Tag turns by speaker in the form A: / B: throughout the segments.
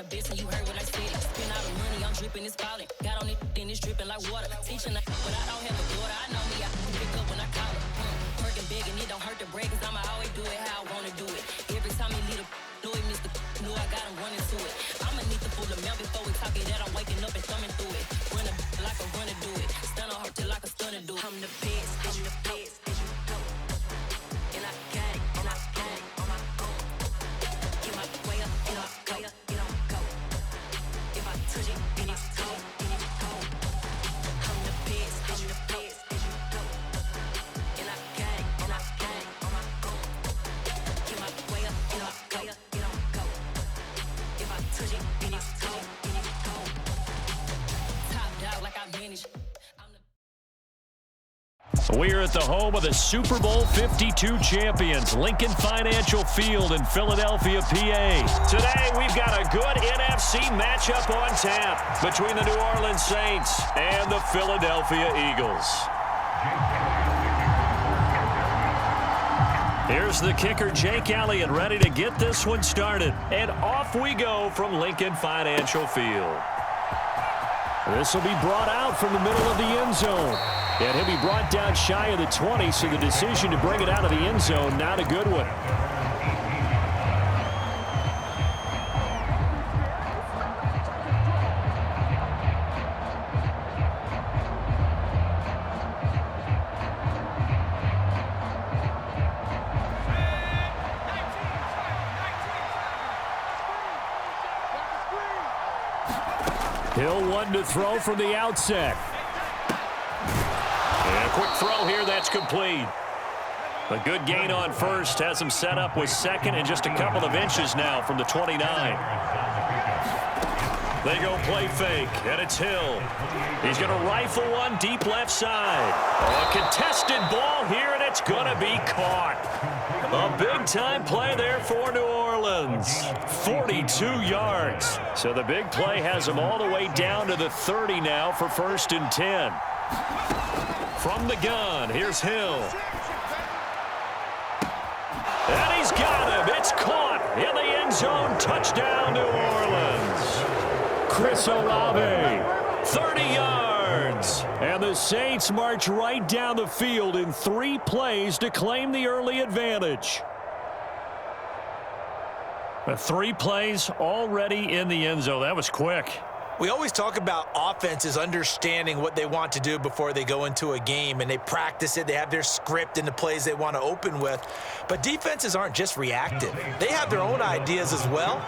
A: bitch and you heard what I said. Spend all the money, I'm dripping, it's falling. Got on it, then it's dripping like water. Teaching but I don't have a daughter. I know me, I can pick up when I call her. Working big and it don't hurt to break, cause I'ma always do it how I wanna do it. Every time he lead a know it, Mr. Knew I got him running to it. I'ma need the full amount before we talk it that I'm waking up and thumbing through it. Run a like a runner do it. Stun on her till like a stunner do it. I'm the best, I'm the best, as you go. And I got it, and I got it on my own. Get my way up, and I go, it don't go. If I touch it, then it's cold, then it's cold. I'm the best, as you go. And I got it, and I got it on my own. Get my way up, and I go, it don't go. If I touch it, then it's cold, then it's cold. Top dog like I manage.
B: We're at the home of the Super Bowl 52 champions, Lincoln Financial Field in Philadelphia, PA. Today, we've got a good NFC matchup on tap between the New Orleans Saints and the Philadelphia Eagles. Here's the kicker, Jake Elliott, ready to get this one started. And off we go from Lincoln Financial Field. This will be brought out from the middle of the end zone. And he'll be brought down shy of the 20, so the decision to bring it out of the end zone, not a good one. Hill one to throw from the outset. And a quick throw here, that's complete. A good gain on first, has him set up with second and just a couple of inches now from the 29. They go play fake, and it's Hill. He's going to rifle one deep left side. A contested ball here, and it's going to be caught. A big-time play there for New Orleans. 42 yards. So the big play has him all the way down to the 30 now for 1st and 10. From the gun, here's Hill. And he's got him. It's caught in the end zone. Touchdown, New Orleans. Chris Olave, 30 yards. And the Saints march right down the field in 3 plays to claim the early advantage. 3 plays already in the end zone. That was quick.
C: We always talk about offenses understanding what they want to do before they go into a game, and they practice it. They have their script and the plays they want to open with. But defenses aren't just reactive. They have their own ideas as well.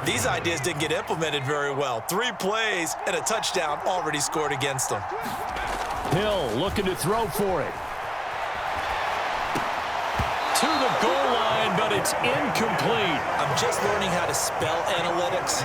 C: These ideas didn't get implemented very well. 3 plays and a touchdown already scored against them.
B: Hill looking to throw for it. To the goal line, but it's incomplete.
C: I'm just learning how to spell analytics,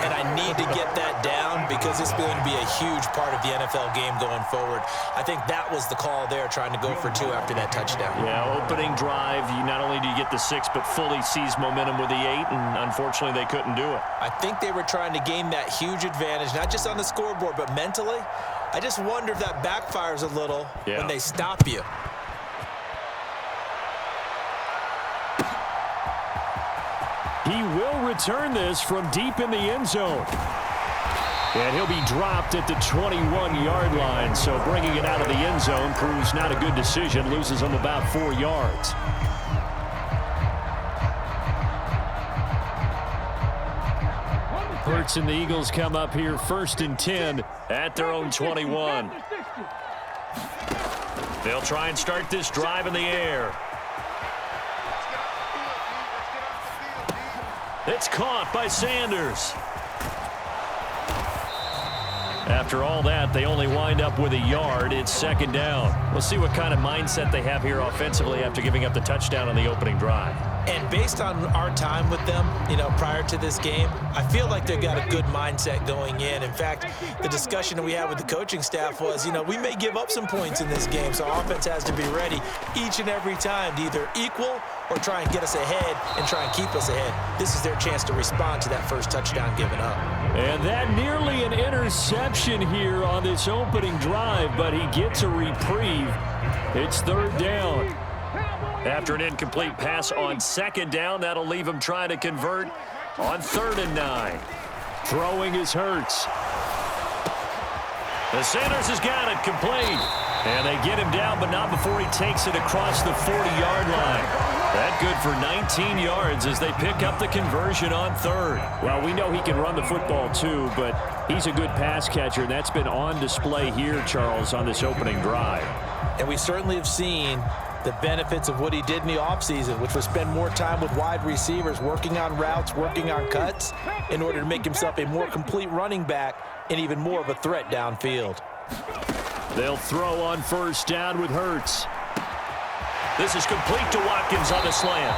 C: and I need to get that down because it's going to be a huge part of the NFL game going forward. I think that was the call there, trying to go for 2 after that touchdown.
B: Yeah, opening drive, you not only do you get the 6, but fully seize momentum with the 8, and unfortunately they couldn't do it.
C: I think they were trying to gain that huge advantage, not just on the scoreboard, but mentally. I just wonder if that backfires a little when they stop you.
B: He will return this from deep in the end zone. And he'll be dropped at the 21-yard line, so bringing it out of the end zone proves not a good decision, loses him about 4 yards. Hurts and the Eagles come up here 1st and 10 at their own 21. They'll try and start this drive in the air. It's caught by Sanders. After all that, they only wind up with a yard. It's 2nd down. We'll see what kind of mindset they have here offensively after giving up the touchdown on the opening drive.
C: And based on our time with them, prior to this game, I feel like they've got a good mindset going in. In fact, the discussion that we had with the coaching staff was, we may give up some points in this game, so offense has to be ready each and every time to either equal or try and get us ahead and try and keep us ahead. This is their chance to respond to that first touchdown given up.
B: And that nearly an interception here on this opening drive, but he gets a reprieve. It's 3rd down. After an incomplete pass on 2nd down, that'll leave him trying to convert on 3rd and 9. Throwing is Hurts. The Sanders has got it complete. And they get him down, but not before he takes it across the 40-yard line. That good for 19 yards as they pick up the conversion on third. Well, we know he can run the football too, but he's a good pass catcher, and that's been on display here, Charles, on this opening drive.
C: And we certainly have seen the benefits of what he did in the offseason, which was spend more time with wide receivers, working on routes, working on cuts, in order to make himself a more complete running back and even more of a threat downfield.
B: They'll throw on first down with Hurts. This is complete to Watkins on the slant.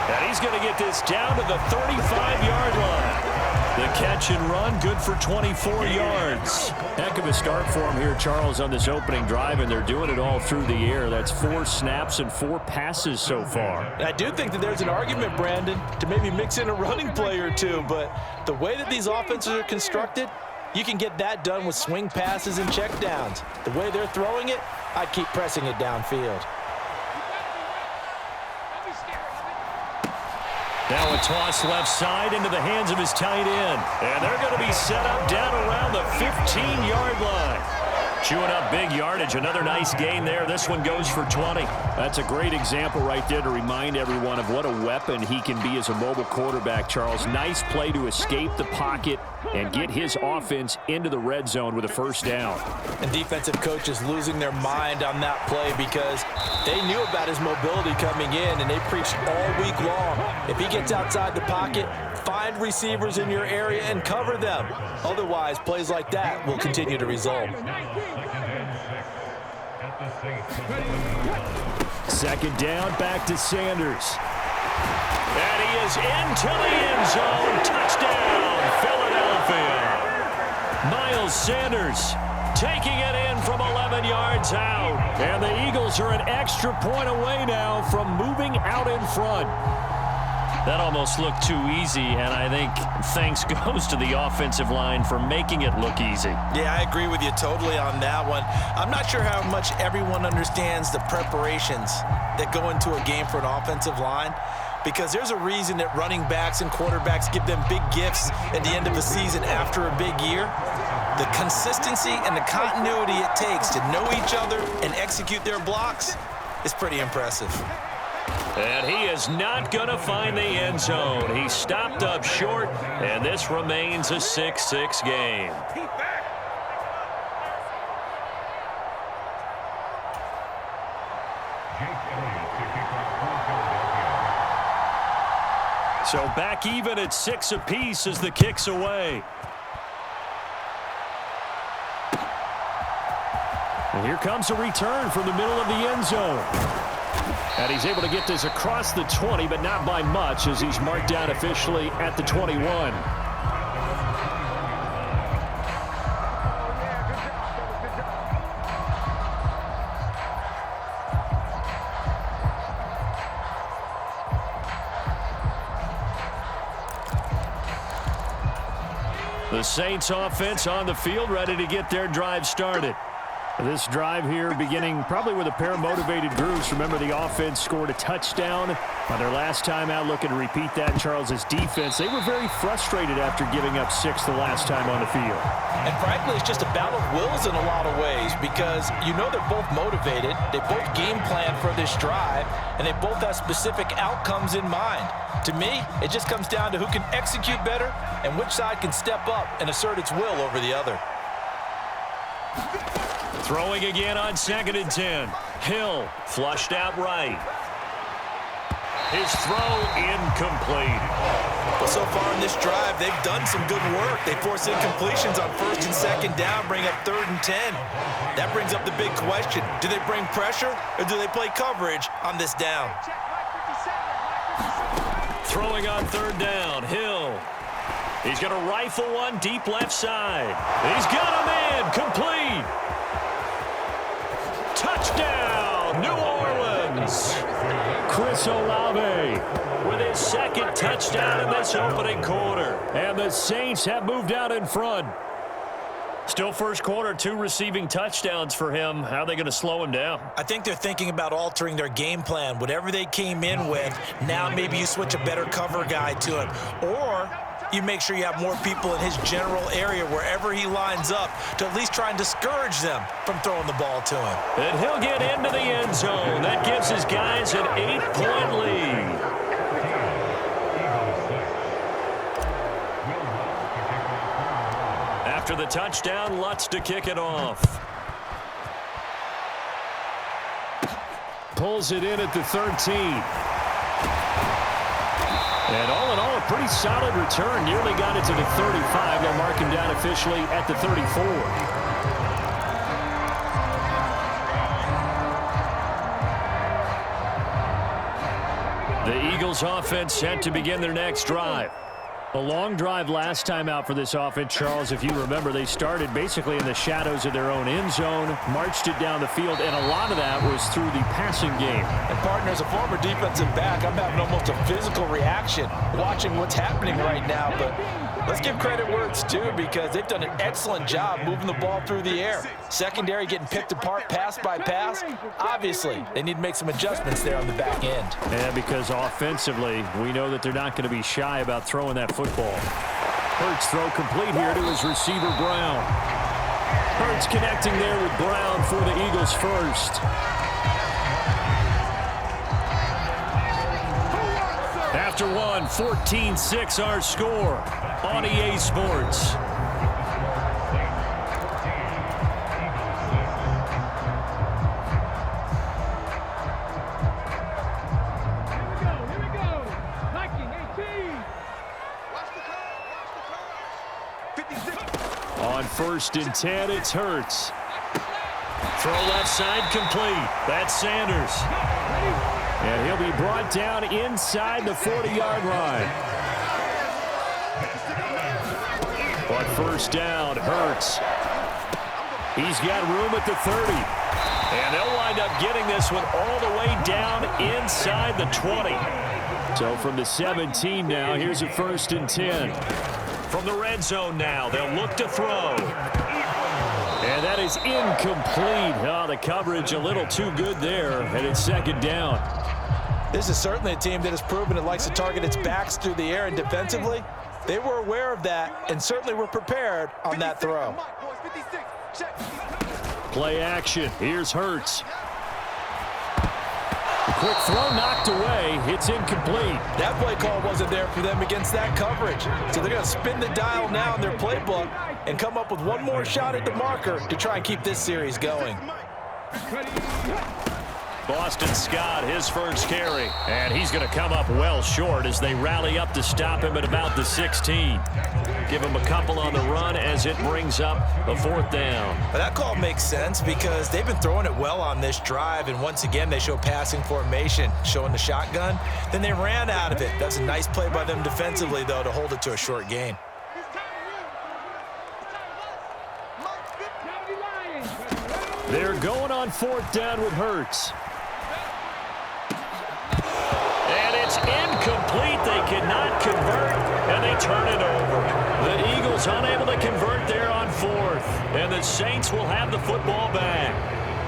B: And he's going to get this down to the 35-yard line. The catch and run, good for 24 yards. Heck of a start for him here, Charles, on this opening drive, and they're doing it all through the air. That's 4 snaps and 4 passes so far.
C: I do think that there's an argument, Brandon, to maybe mix in a running play or two, but the way that these offenses are constructed, you can get that done with swing passes and checkdowns. The way they're throwing it, I'd keep pressing it downfield.
B: Now a toss left side into the hands of his tight end. And they're going to be set up down around the 15-yard line. Chewing up big yardage. Another nice gain there. This one goes for 20. That's a great example right there to remind everyone of what a weapon he can be as a mobile quarterback, Charles. Nice play to escape the pocket and get his offense into the red zone with a first down.
C: And defensive coaches losing their mind on that play because they knew about his mobility coming in, and they preached all week long. If he gets outside the pocket, find receivers in your area and cover them. Otherwise, plays like that will continue to result.
B: Second down, back to Sanders. And he is into the end zone. Touchdown, Philadelphia. Miles Sanders taking it in from 11 yards out. And the Eagles are an extra point away now from moving out in front. That almost looked too easy, and I think thanks goes to the offensive line for making it look easy.
C: Yeah, I agree with you totally on that one. I'm not sure how much everyone understands the preparations that go into a game for an offensive line, because there's a reason that running backs and quarterbacks give them big gifts at the end of the season after a big year. The consistency and the continuity it takes to know each other and execute their blocks is pretty impressive.
B: And he is not going to find the end zone. He stopped up short, and this remains a 6-6 game. So back even at 6 apiece as the kick's away. And here comes a return from the middle of the end zone. And he's able to get this across the 20, but not by much, as he's marked down officially at the 21. The Saints offense on the field, ready to get their drive started. This drive here beginning probably with a pair of motivated groups. Remember, the offense scored a touchdown on their last time out. Looking to repeat that in Charles's defense. They were very frustrated after giving up 6 the last time on the field.
C: And frankly, it's just a battle of wills in a lot of ways, because you know they're both motivated. They both game plan for this drive, and they both have specific outcomes in mind. To me, it just comes down to who can execute better and which side can step up and assert its will over the other.
B: Throwing again on 2nd and 10. Hill flushed out right. His throw incomplete.
C: Well, so far in this drive, they've done some good work. They force incompletions on 1st and 2nd down, bring up 3rd and 10. That brings up the big question. Do they bring pressure or do they play coverage on this down?
B: Throwing on 3rd down. Hill. He's going to rifle one deep left side. He's got him in. Complete. Touchdown, New Orleans. Chris Olave with his 2nd touchdown in this opening quarter. And the Saints have moved out in front. Still first quarter, 2 receiving touchdowns for him. How are they going to slow him down?
C: I think they're thinking about altering their game plan. Whatever they came in with, now maybe you switch a better cover guy to him. Or you make sure you have more people in his general area wherever he lines up to at least try and discourage them from throwing the ball to him.
B: And he'll get into the end zone. That gives his guys an 8-point lead. After the touchdown, Lutz to kick it off. Pulls it in at the 13. And all in all, a pretty solid return. Nearly got it to the 35. They'll mark him down officially at the 34. The Eagles offense set to begin their next drive. A long drive last time out for this offense, Charles. If you remember, they started basically in the shadows of their own end zone, marched it down the field, and a lot of that was through the passing game.
C: And, partner, as a former defensive back, I'm having almost a physical reaction watching what's happening right now. But let's give credit where it's due, because they've done an excellent job moving the ball through the air. Secondary getting picked apart pass by pass. Obviously, they need to make some adjustments there on the back end.
B: Yeah, because offensively, we know that they're not going to be shy about throwing that football. Hurts throw complete here to his receiver, Brown. Hurts connecting there with Brown for the Eagles first. After one, 14-6 our score on EA Sports. On 1st and 10, it's Hurts. Throw left side complete. That's Sanders. And he'll be brought down inside the 40-yard line. On 1st down, Hurts. He's got room at the 30. And they'll wind up getting this one all the way down inside the 20. So from the 17 now, here's a 1st and 10. From the red zone now, they'll look to throw. And that is incomplete. Oh, the coverage a little too good there, and it's 2nd down.
C: This is certainly a team that has proven it likes to target its backs through the air, and defensively, they were aware of that and certainly were prepared on that throw.
B: Play action. Here's Hurts. Quick throw knocked away. It's incomplete.
C: That play call wasn't there for them against that coverage. So they're going to spin the dial now in their playbook and come up with one more shot at the marker to try and keep this series going.
B: Boston Scott, his first carry. And he's going to come up well short as they rally up to stop him at about the 16. Give him a couple on the run as it brings up a 4th down.
C: But that call makes sense because they've been throwing it well on this drive, and once again they show passing formation, showing the shotgun. Then they ran out of it. That's a nice play by them defensively, though, to hold it to a short gain.
B: They're going on 4th down with Hurts. And it's incomplete. They cannot convert, and they turn it over. The Eagles unable to convert there on 4th, and the Saints will have the football back.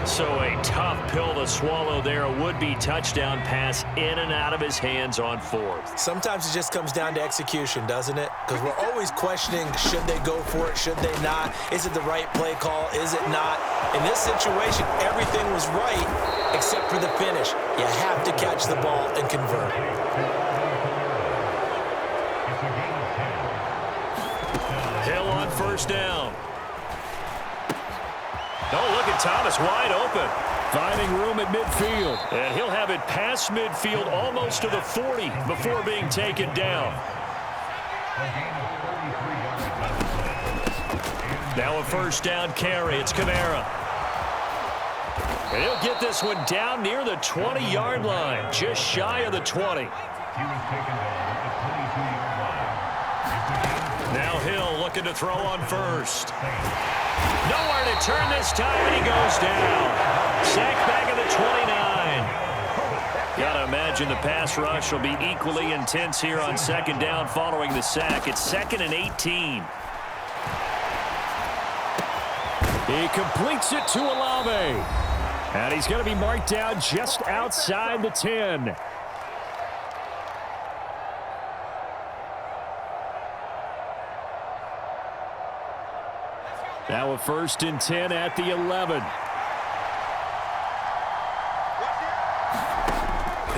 B: So a tough pill to swallow there. A would-be touchdown pass in and out of his hands on 4th.
C: Sometimes it just comes down to execution, doesn't it? Because we're always questioning, should they go for it, should they not? Is it the right play call, is it not? In this situation, everything was right except for the finish. You have to catch the ball and convert.
B: Hill on 1st down. Oh, look at Thomas wide open. Finding room at midfield. And he'll have it past midfield almost to the 40 before being taken down. Now a 1st down carry. It's Kamara. And he'll get this one down near the 20-yard line, just shy of the 20. Now Hill looking to throw on 1st. Nowhere to turn this time, and he goes down. Sacked back at the 29. Gotta imagine the pass rush will be equally intense here on 2nd down following the sack. It's 2nd and 18. He completes it to Olave. And he's going to be marked down just outside the 10. Now a 1st and 10 at the 11.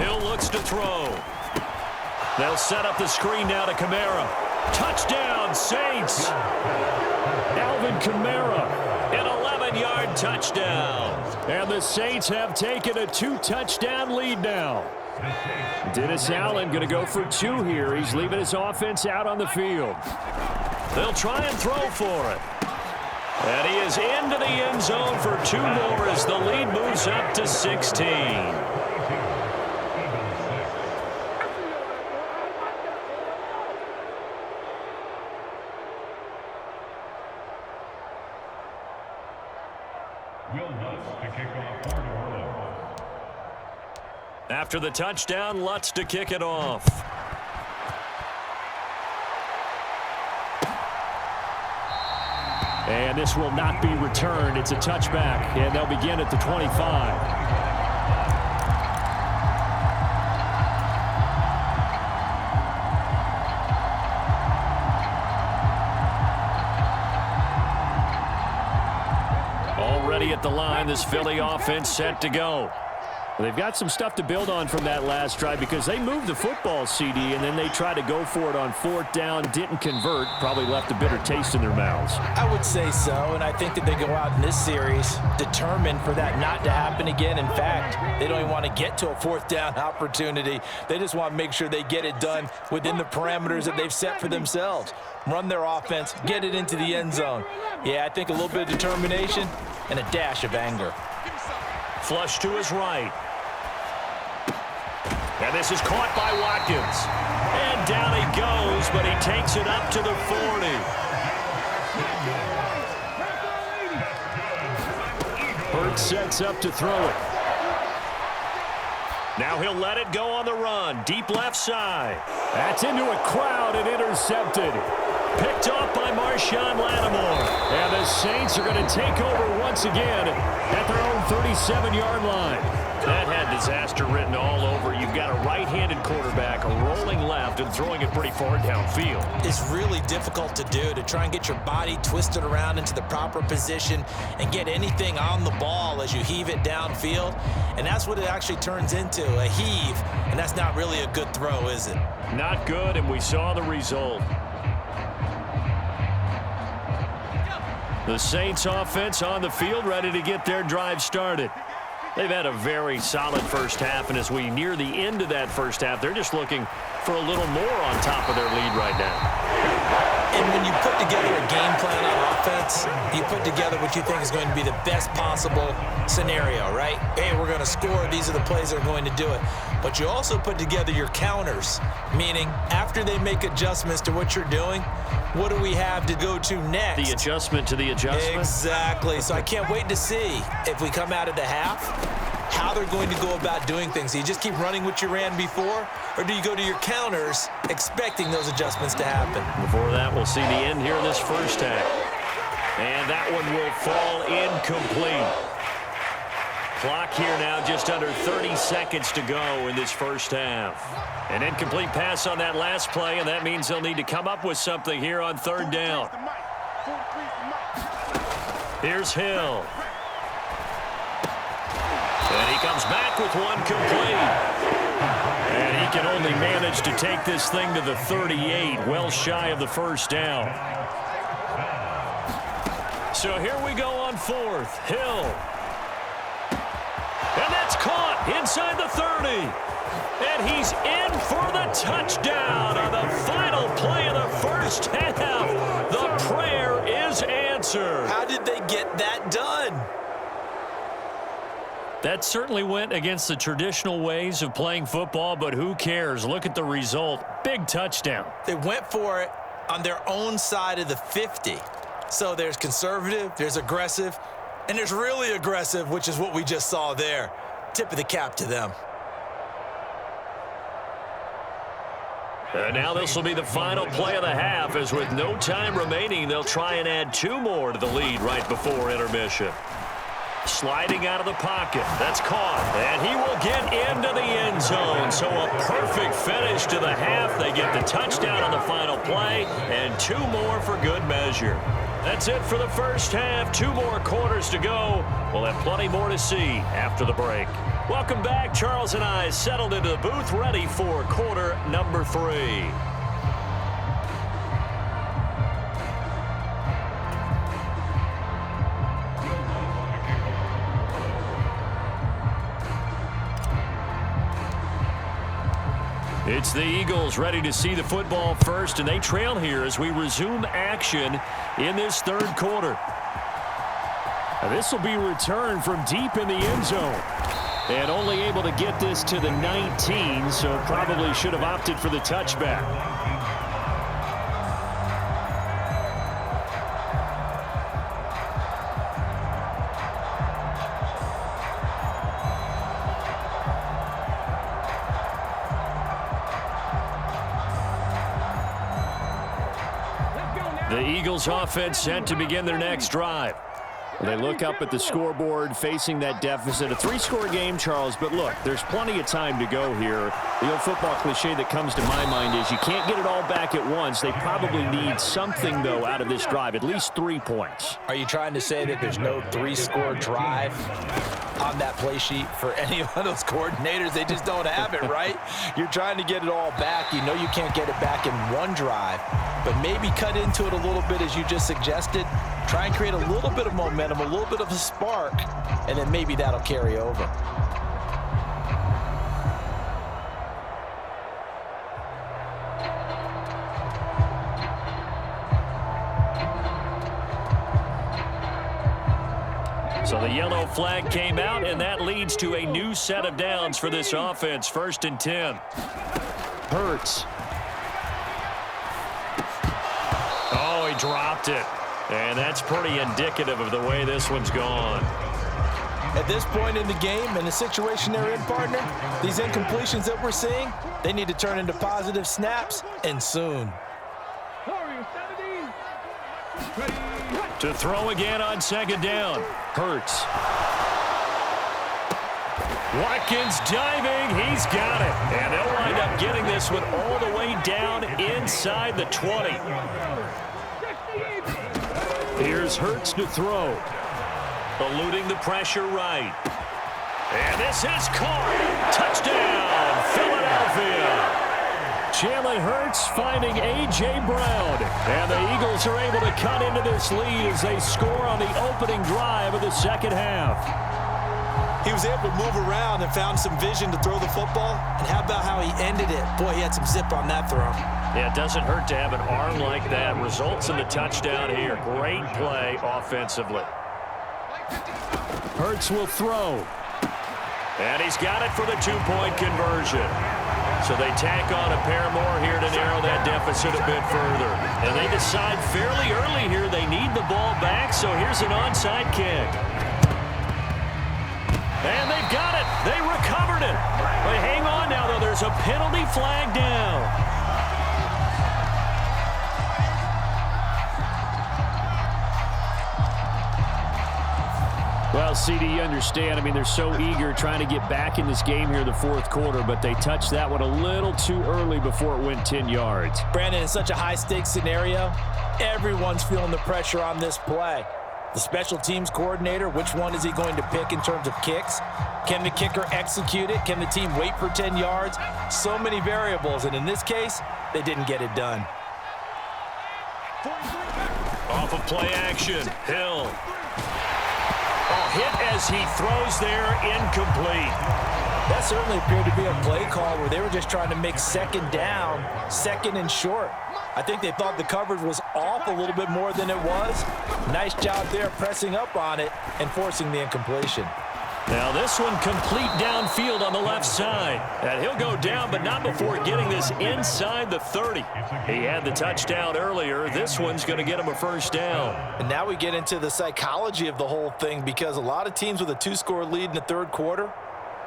B: Hill looks to throw. They'll set up the screen now to Kamara. Touchdown, Saints! Alvin Kamara, an 11-yard touchdown. And the Saints have taken a 2-touchdown lead now. Dennis Allen going to go for 2 here. He's leaving his offense out on the field. They'll try and throw for it. And he is into the end zone for 2 more as the lead moves up to 16. After the touchdown, Lutz to kick it off. And this will not be returned. It's a touchback, and they'll begin at the 25. Already at the line, this Philly offense set to go. They've got some stuff to build on from that last drive because they moved the football, CD, and then they tried to go for it on 4th down, didn't convert, probably left a bitter taste in their mouths.
C: I would say so, and I think that they go out in this series determined for that not to happen again. In fact, they don't even want to get to a 4th down opportunity. They just want to make sure they get it done within the parameters that they've set for themselves. Run their offense, get it into the end zone. Yeah, I think a little bit of determination and a dash of anger.
B: Flush to his right. And this is caught by Watkins. And down he goes, but he takes it up to the 40. Hurts sets up to throw it. Now he'll let it go on the run. Deep left side. That's into a crowd and intercepted. Picked off by Marshawn Lattimore. And the Saints are going to take over once again at their own 37-yard line. That had disaster written all over. You've got a right-handed quarterback rolling left and throwing it pretty far downfield.
C: It's really difficult to do, to try and get your body twisted around into the proper position and get anything on the ball as you heave it downfield. And that's what it actually turns into, a heave. And that's not really a good throw, is it?
B: Not good, and we saw the result. The Saints offense on the field, ready to get their drive started. They've had a very solid first half, and as we near the end of that first half, they're just looking for a little more on top of their lead right now.
C: And when you put together a game plan on offense, you put together what you think is going to be the best possible scenario, right? Hey, we're going to score. These are the plays that are going to do it. But you also put together your counters, meaning after they make adjustments to what you're doing, what do we have to go to next?
B: The adjustment to the adjustment?
C: Exactly. So I can't wait to see if we come out of the half, how they're going to go about doing things. Do you just keep running what you ran before, or do you go to your counters expecting those adjustments to happen?
B: Before that, we'll see the end here in this first half. And that one will fall incomplete. Clock here now, just under 30 seconds to go in this first half. An incomplete pass on that last play, and that means they'll need to come up with something here on 3rd down. Here's Hill. And he comes back with one complete. And he can only manage to take this thing to the 38, well shy of the first down. So here we go on 4th. Hill. And that's caught inside the 30. And he's in for the touchdown on the final play of the first half. The prayer is answered.
C: How did they get that done?
B: That certainly went against the traditional ways of playing football, but who cares? Look at the result. Big touchdown.
C: They went for it on their own side of the 50. So there's conservative, there's aggressive, and there's really aggressive, which is what we just saw there. Tip of the cap to them.
B: And now this will be the final play of the half, as with no time remaining, they'll try and add 2 more to the lead right before intermission. Sliding out of the pocket. That's caught. And he will get into the end zone. So a perfect finish to the half. They get the touchdown on the final play, and 2 more for good measure. That's it for the first half. 2 more quarters to go. We'll have plenty more to see after the break. Welcome back. Charles and I settled into the booth, ready for quarter number 3. It's the Eagles ready to see the football first, and they trail here as we resume action in this 3rd quarter. This will be returned from deep in the end zone. And only able to get this to the 19, so probably should have opted for the touchback. The Eagles offense set to begin their next drive. They look up at the scoreboard facing that deficit. A 3-score game, Charles, but look, there's plenty of time to go here. The old football cliche that comes to my mind is you can't get it all back at once. They probably need something, though, out of this drive, at least 3 points.
C: Are you trying to say that there's no 3-score drive on that play sheet for any of those coordinators? They just don't have it, right? You're trying to get it all back. You know you can't get it back in one drive, but maybe cut into it a little bit as you just suggested. Try and create a little bit of momentum, a little bit of a spark, and then maybe that'll carry over.
B: So the yellow flag came out, and that leads to a new set of downs for this offense. 1st and 10. Hurts. Oh, he dropped it. And that's pretty indicative of the way this one's gone.
C: At this point in the game, in the situation they're in, partner, these incompletions that we're seeing, they need to turn into positive snaps, and soon.
B: To throw again on 2nd down. Hurts. Watkins diving. He's got it. And they'll wind up getting this one all the way down inside the 20. Here's Hurts to throw. Eluding the pressure right. And this is caught. Touchdown, Philadelphia. Jalen Hurts finding A.J. Brown. And the Eagles are able to cut into this lead as they score on the opening drive of the 2nd half.
C: He was able to move around and found some vision to throw the football. And how about how he ended it? Boy, he had some zip on that throw.
B: Yeah, it doesn't hurt to have an arm like that. Results in the touchdown here. Great play offensively. Hurts will throw. And he's got it for the 2-point conversion. So they tack on a pair more here to narrow that deficit a bit further. And they decide fairly early here they need the ball back, so here's an onside kick. And they've got it. They recovered it. But hang on now, though. There's a penalty flag down. Well, CD, you understand. I mean, they're so eager trying to get back in this game here in the 4th quarter, but they touched that one a little too early before it went 10 yards.
C: Brandon, in such a high-stakes scenario, everyone's feeling the pressure on this play. The special teams coordinator, which one is he going to pick in terms of kicks? Can the kicker execute it? Can the team wait for 10 yards? So many variables, and in this case, they didn't get it done.
B: Off of play action, Hill. Oh, hit as he throws there, incomplete.
C: That certainly appeared to be a play call where they were just trying to make 2nd down, 2nd and short. I think they thought the coverage was off a little bit more than it was. Nice job there pressing up on it and forcing the incompletion.
B: Now this one complete downfield on the left side. And he'll go down, but not before getting this inside the 30. He had the touchdown earlier. This one's going to get him a 1st down.
C: And now we get into the psychology of the whole thing, because a lot of teams with a 2-score lead in the 3rd quarter,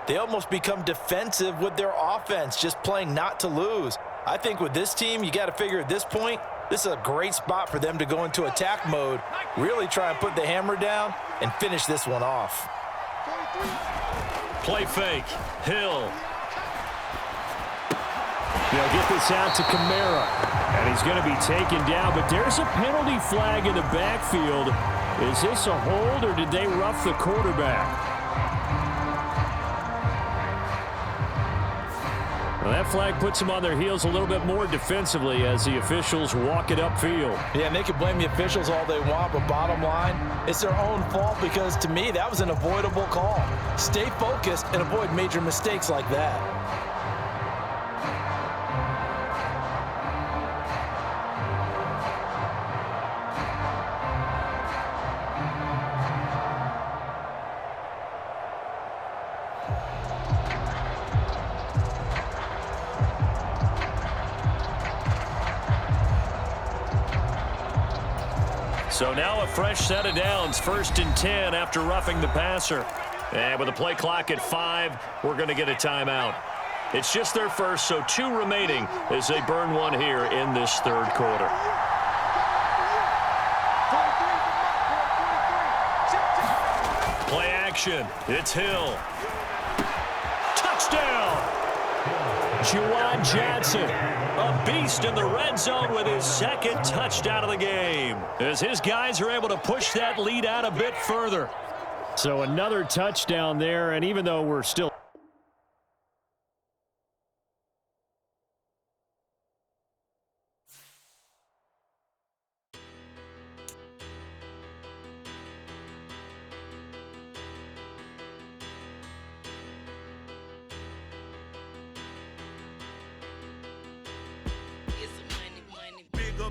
C: they almost become defensive with their offense, just playing not to lose. I think with this team, you got to figure at this point, this is a great spot for them to go into attack mode, really try and put the hammer down and finish this one off.
B: Play fake. Hill. They'll get this out to Kamara. And he's going to be taken down, but there's a penalty flag in the backfield. Is this a hold, or did they rough the quarterback? Well, that flag puts them on their heels a little bit more defensively as the officials walk it upfield.
C: Yeah, and they can blame the officials all they want, but bottom line, it's their own fault because, to me, that was an avoidable call. Stay focused and avoid major mistakes like that.
B: So now a fresh set of downs, 1st and 10 after roughing the passer. And with a play clock at 5, we're going to get a timeout. It's just their first, so 2 remaining as they burn one here in this 3rd quarter. Play action. It's Hill. Touchdown! Juwan Johnson, a beast in the red zone with his 2nd touchdown of the game, as his guys are able to push that lead out a bit further. So another touchdown there, and even though we're still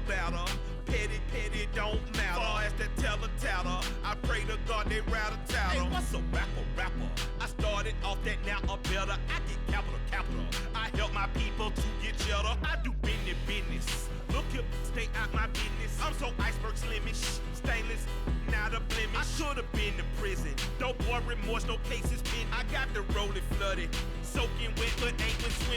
D: Better, petty, don't matter. Far as that teller, I pray to God they rattle tattle. Hey, what's a rapper? I started off that, now I'm better. I get capital. I help my people to get cheddar. I do business. Look here, stay out my business. I'm so iceberg slimish, stainless, not a blemish. I should have been to prison. Don't boy remorse, no cases pinned. I got the rolling flooded.